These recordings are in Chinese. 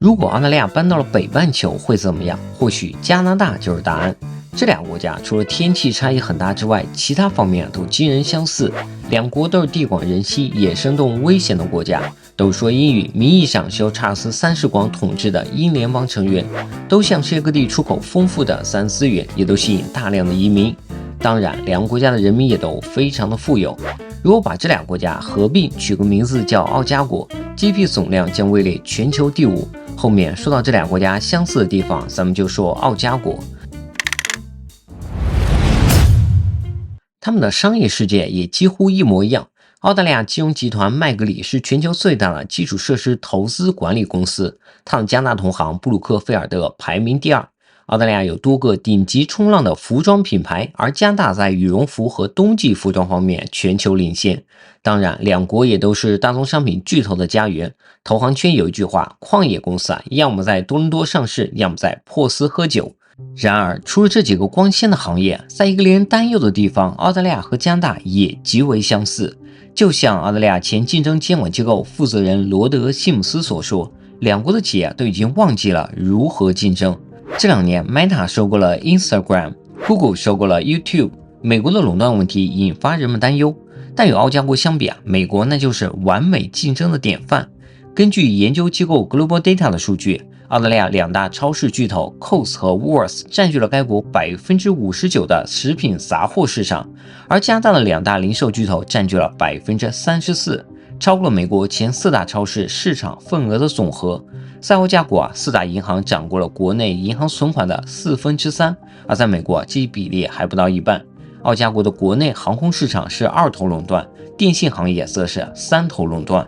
如果澳大利亚搬到了北半球会怎么样？或许加拿大就是答案。这俩国家除了天气差异很大之外，其他方面都惊人相似。两国都是地广人稀、野生动物危险的国家，都说英语，名义上是由查尔斯三世广统治的英联邦成员，都向世界各地出口丰富的自然资源，也都吸引大量的移民。当然，两个国家的人民也都非常的富有。如果把这俩国家合并，取个名字叫奥加国， GDP 总量将位列全球第5。后面说到这俩国家相似的地方，咱们就说奥加国。他们的商业世界也几乎一模一样。澳大利亚金融集团麦格里是全球最大的基础设施投资管理公司，它的加拿大同行布鲁克菲尔德排名第2。澳大利亚有多个顶级冲浪的服装品牌，而加拿大在羽绒服和冬季服装方面全球领先。当然，两国也都是大宗商品巨头的家园。投行圈有一句话，矿业公司要么在多伦多上市，要么在珀斯喝酒。然而，除了这几个光鲜的行业，在一个令人担忧的地方，澳大利亚和加拿大也极为相似。就像澳大利亚前竞争监管机构负责人罗德·西姆斯所说，两国的企业都已经忘记了如何竞争。这2年 ，Meta 收购了 Instagram，Google 收购了 YouTube， 美国的垄断问题引发人们担忧。但与澳加国相比美国那就是完美竞争的典范。根据研究机构 Global Data 的数据，澳大利亚2大超市巨头 Coles 和 Woolworths 占据了该国 59% 的食品杂货市场，而加拿大的2大零售巨头占据了 34%， 超过了美国前4大超市市场份额的总和。在澳加国4大银行掌握了国内银行存款的3/4，而在美国这比例还不到一半。澳加国的国内航空市场是2头垄断，电信行业则是3头垄断。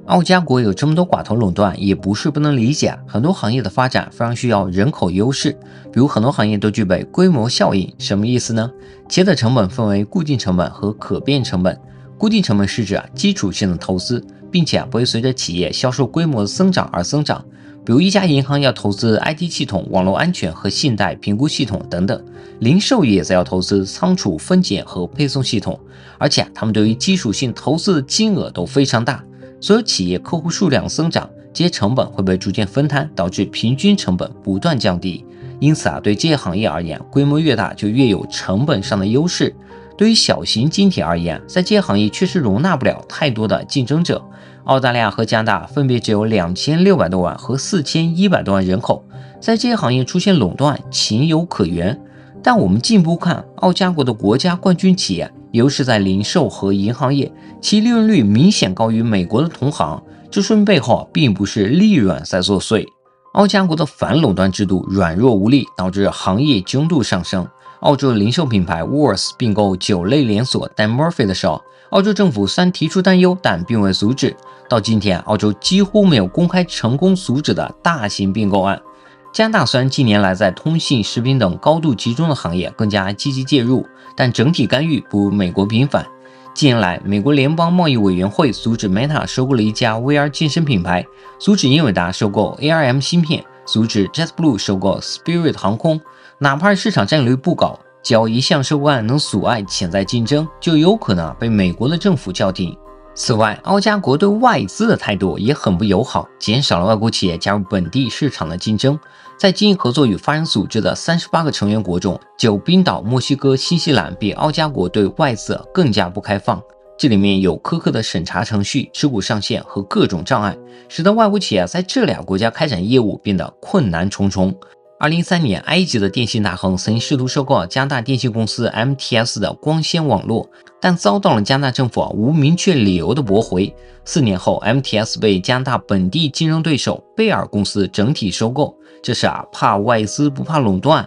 澳加国有这么多寡头垄断也不是不能理解，很多行业的发展非常需要人口优势，比如很多行业都具备规模效应。什么意思呢？企业的成本分为固定成本和可变成本。固定成本是指基础性的投资，并且不会随着企业销售规模的增长而增长。比如一家银行要投资 IT 系统、网络安全和信贷评估系统等等，零售业则要投资仓储分拣和配送系统，而且他们对于基础性投资的金额都非常大。所有企业客户数量增长，这些成本会被逐渐分摊，导致平均成本不断降低。因此对这些行业而言，规模越大就越有成本上的优势。对于小型经济而言，在这些行业确实容纳不了太多的竞争者。澳大利亚和加拿大分别只有2600多万和4100多万人口，在这些行业出现垄断情有可原。但我们进一步看，澳加国的国家冠军企业尤其是在零售和银行业，其利润率明显高于美国的同行，这说明背后并不是利润在作祟。澳加国的反垄断制度软弱无力，导致行业集中度上升。澳洲的零售品牌 Woolworths 并购酒类连锁 Dan Murphy 的时候，澳洲政府虽然提出担忧，但并未阻止。到今天，澳洲几乎没有公开成功阻止的大型并购案。加拿大虽然近年来在通信、食品等高度集中的行业更加积极介入，但整体干预不如美国频繁。近年来，美国联邦贸易委员会阻止 Meta 收购了一家 VR 健身品牌，阻止英伟达收购 ARM 芯片，阻止 JetBlue 收购 Spirit 航空。哪怕市场占有率不高，只要一项收购案能阻碍潜在竞争，就有可能被美国的政府叫停。此外，澳加国对外资的态度也很不友好，减少了外国企业加入本地市场的竞争。在经营合作与发展组织的38个成员国中，只有冰岛、墨西哥、新西兰比澳加国对外资更加不开放。这里面有苛刻的审查程序、持股上限和各种障碍，使得外国企业在这俩国家开展业务变得困难重重。2013年，埃及的电信大亨曾经试图收购加拿大电信公司 MTS 的光纤网络，但遭到了加拿大政府无明确理由的驳回。4年后 ，MTS 被加拿大本地竞争对手贝尔公司整体收购。这是怕外资不怕垄断。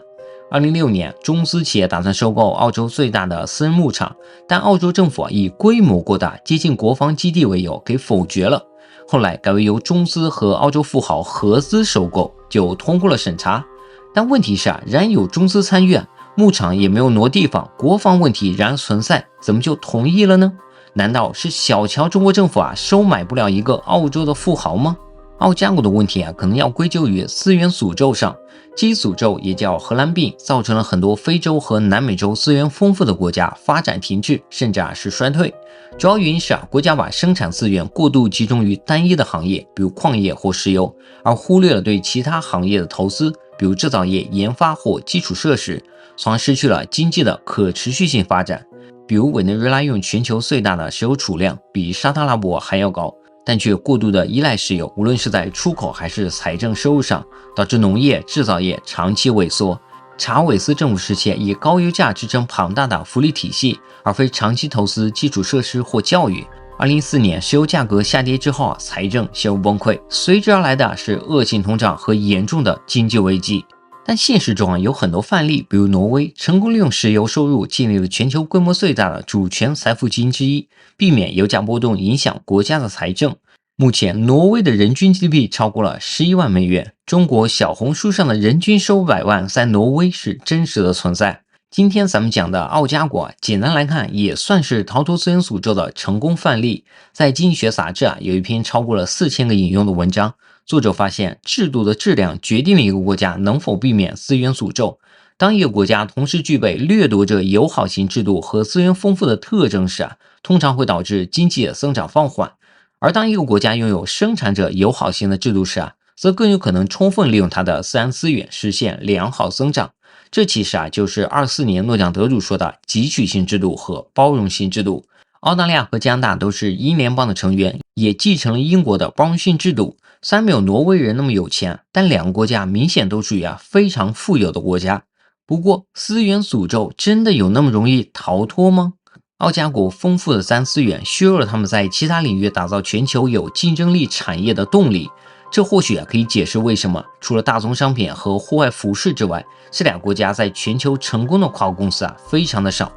2006年，中资企业打算收购澳洲最大的私人牧场，但澳洲政府以规模过大、接近国防基地为由给否决了。后来改为由中资和澳洲富豪合资收购，就通过了审查。但问题是仍然有中资参与，牧场也没有挪地方，国防问题仍然存在，怎么就同意了呢？难道是小瞧中国政府收买不了一个澳洲的富豪吗？澳加国的问题可能要归咎于资源诅咒上。基诅咒也叫荷兰病，造成了很多非洲和南美洲资源丰富的国家发展停滞，甚至是衰退。主要原因是国家把生产资源过度集中于单一的行业，比如矿业或石油，而忽略了对其他行业的投资，比如制造业、研发或基础设施，从而失去了经济的可持续性发展。比如委内瑞拉拥全球最大的石油储量，比沙特阿拉伯还要高，但却过度的依赖石油，无论是在出口还是财政收入上，导致农业、制造业长期萎缩。查韦斯政府时期以高油价支撑庞大的福利体系，而非长期投资基础设施或教育。2014年石油价格下跌之后，财政陷入崩溃，随之而来的是恶性通胀和严重的经济危机。但现实中有很多范例，比如挪威成功利用石油收入建立了全球规模最大的主权财富基金之一，避免油价波动影响国家的财政。目前挪威的人均 GDP 超过了11万美元，中国小红书上的人均收入100万在挪威是真实的存在。今天咱们讲的澳加国，简单来看也算是逃脱资源诅咒的成功范例。在经济学杂志有一篇超过了4000个引用的文章，作者发现制度的质量决定了一个国家能否避免资源诅咒。当一个国家同时具备掠夺者友好型制度和资源丰富的特征时通常会导致经济的增长放缓。而当一个国家拥有生产者友好型的制度时则更有可能充分利用它的自然资源实现良好增长。这其实就是24年诺奖得主说的汲取性制度和包容性制度。澳大利亚和加拿大都是英联邦的成员，也继承了英国的包容性制度。虽然没有挪威人那么有钱，但两个国家明显都属于非常富有的国家。不过资源诅咒真的有那么容易逃脱吗？澳加国丰富的自然资源削弱了他们在其他领域打造全球有竞争力产业的动力。这或许可以解释为什么除了大宗商品和户外服饰之外，这俩国家在全球成功的跨国公司非常的少。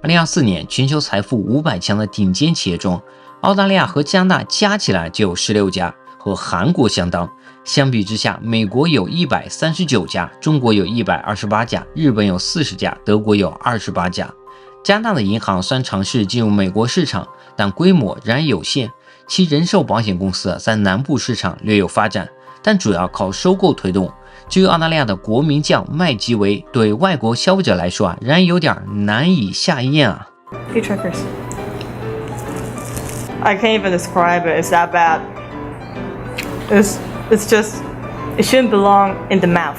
2024年全球财富500强的顶尖企业中，澳大利亚和加拿大加起来就有16家，和韩国相当。相比之下，美国有139家，中国有128家，日本有40家，德国有28家。加拿大的银行虽然尝试进入美国市场，但规模仍然有限。其人寿保险公司在南部市场略有发展，但主要靠收购推动。至于澳大利亚的国民酱麦吉维，对外国消费者来说仍然有点难以下咽Few checkers. I can't even describe it. It's that bad. It's just it shouldn't belong in the mouth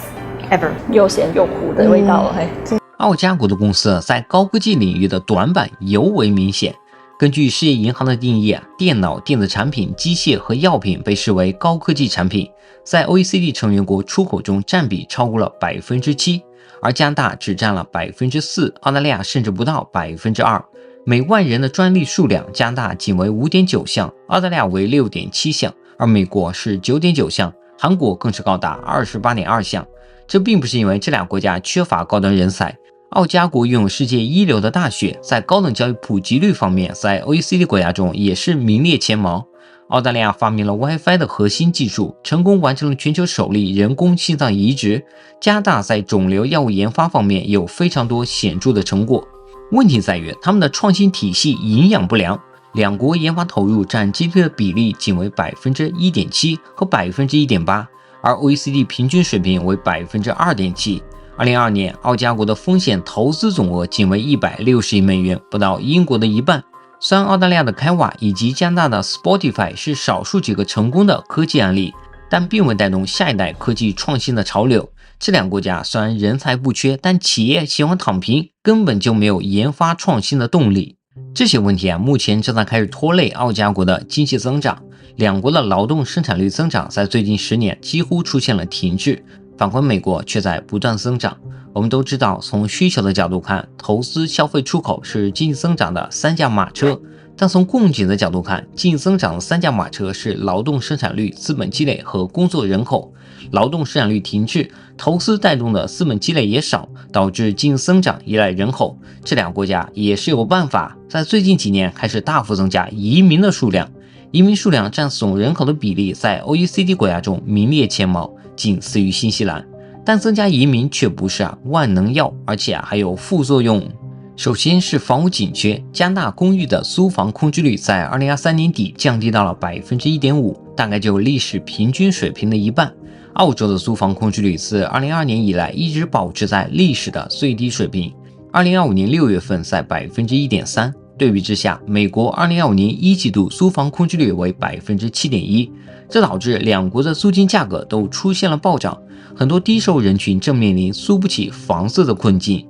ever. 又咸又苦的味道了嘿。澳加国的公司在高科技领域的短板尤为明显。根据世界银行的定义电脑、电子产品、机械和药品被视为高科技产品，在 OECD 成员国出口中占比超过了 7%， 而加拿大只占了 4%， 澳大利亚甚至不到 2%。 每万人的专利数量，加拿大仅为 5.9 项，澳大利亚为 6.7 项，而美国是 9.9 项，韩国更是高达 28.2 项。这并不是因为这俩国家缺乏高端人才，澳加国拥有世界一流的大学，在高等教育普及率方面，在 OECD 国家中也是名列前茅。澳大利亚发明了 WiFi 的核心技术，成功完成了全球首例人工心脏移植。加拿大在肿瘤药物研发方面有非常多显著的成果。问题在于他们的创新体系营养不良，两国研发投入占 GDP 的比例仅为 1.7% 和 1.8%， 而 OECD 平均水平为 2.7%。2022年，澳加国的风险投资总额仅为160亿美元，不到英国的一半。虽然澳大利亚的开瓦以及加拿大的 Spotify 是少数几个成功的科技案例，但并未带动下一代科技创新的潮流。这两个国家虽然人才不缺，但企业喜欢躺平，根本就没有研发创新的动力。这些问题目前正在开始拖累澳加国的经济增长。两国的劳动生产率增长在最近10年几乎出现了停滞。反观美国却在不断增长。我们都知道，从需求的角度看，投资、消费、出口是经济增长的3驾马车，但从供给的角度看，经济增长的3驾马车是劳动生产率、资本积累和工作人口。劳动生产率停滞，投资带动的资本积累也少，导致经济增长依赖人口。这两个国家也是有办法，在最近几年开始大幅增加移民的数量。移民数量占总人口的比例在 OECD 国家中名列前茅，仅次于新西兰。但增加移民却不是万能药，而且还有副作用。首先是房屋紧缺，加拿大公寓的租房空置率在2023年底降低到了 1.5%，大概就历史平均水平的一半。澳洲的租房空置率自2022年以来一直保持在历史的最低水平，2025年6月份在 1.3%。对比之下，美国2025年1季度租房空置率为 7.1%， 这导致两国的租金价格都出现了暴涨，很多低收入人群正面临租不起房子的困境。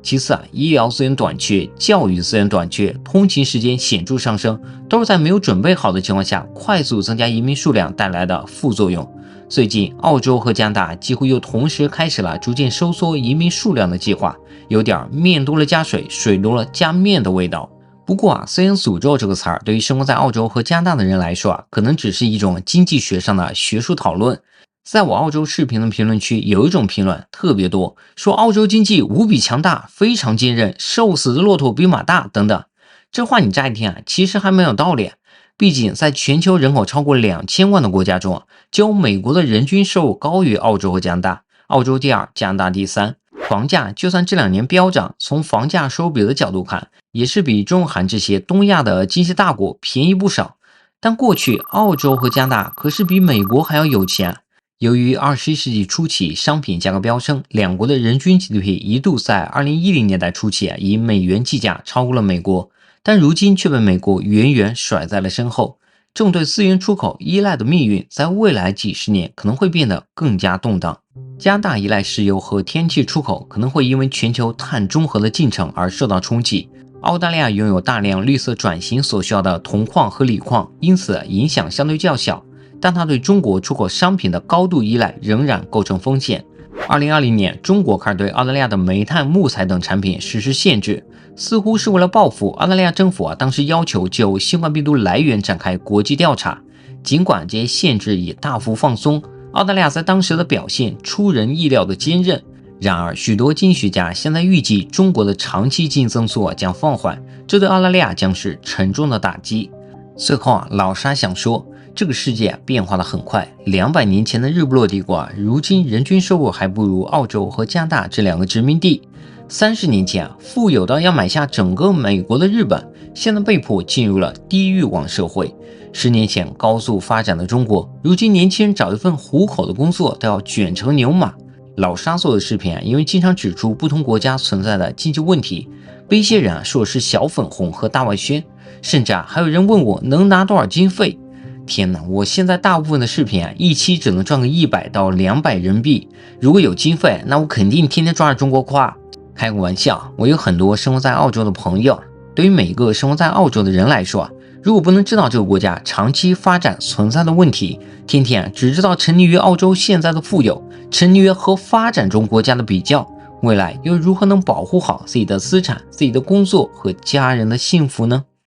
其次医疗资源短缺、教育资源短缺、通勤时间显著上升，都是在没有准备好的情况下快速增加移民数量带来的副作用。最近，澳洲和加拿大几乎又同时开始了逐渐收缩移民数量的计划，有点面多了加水，水多了加面的味道。不过虽然诅咒这个词儿对于生活在澳洲和加拿大的人来说可能只是一种经济学上的学术讨论。在我澳洲视频的评论区有一种评论特别多，说澳洲经济无比强大，非常坚韧，瘦死的骆驼比马大等等。这话你乍一听其实还蛮有道理。毕竟在全球人口超过2000万的国家中，只有美国的人均收入高于澳洲和加拿大，澳洲第二，加拿大第三。房价就算这2年飙涨，从房价收入比的角度看，也是比中韩这些东亚的经济大国便宜不少。但过去澳洲和加拿大可是比美国还要有钱。由于21世纪初期商品价格飙升，两国的人均 GDP 一度在2010年代初期以美元计价超过了美国，但如今却被美国远远甩在了身后。这种对资源出口依赖的命运在未来几十年可能会变得更加动荡。加拿大依赖石油和天然气出口可能会因为全球碳中和的进程而受到冲击。澳大利亚拥有大量绿色转型所需要的铜矿和锂矿，因此影响相对较小，但它对中国出口商品的高度依赖仍然构成风险。2020年，中国开始对澳大利亚的煤炭、木材等产品实施限制，似乎是为了报复澳大利亚政府当时要求就新冠病毒来源展开国际调查。尽管这些限制已大幅放松，澳大利亚在当时的表现出人意料的坚韧。然而，许多经济学家现在预计中国的长期经济增速将放缓，这对澳大利亚将是沉重的打击。最后老沙想说，这个世界变化的很快，200年前的日不落帝国如今人均收入还不如澳洲和加拿大这2个殖民地。30年前富有到要买下整个美国的日本，现在被迫进入了低欲望社会。10年前高速发展的中国，如今年轻人找一份糊口的工作都要卷成牛马。老沙做的视频因为经常指出不同国家存在的经济问题，被一些人说是小粉红和大外宣，甚至还有人问我能拿多少经费。天哪，我现在大部分的视频一期只能赚个100到200人民币，如果有经费，那我肯定天天抓着中国夸。开个玩笑，我有很多生活在澳洲的朋友，对于每个生活在澳洲的人来说，如果不能知道这个国家长期发展存在的问题，天天只知道沉溺于澳洲现在的富有，沉溺于和发展中国家的比较，未来又如何能保护好自己的资产、自己的工作和家人的幸福呢？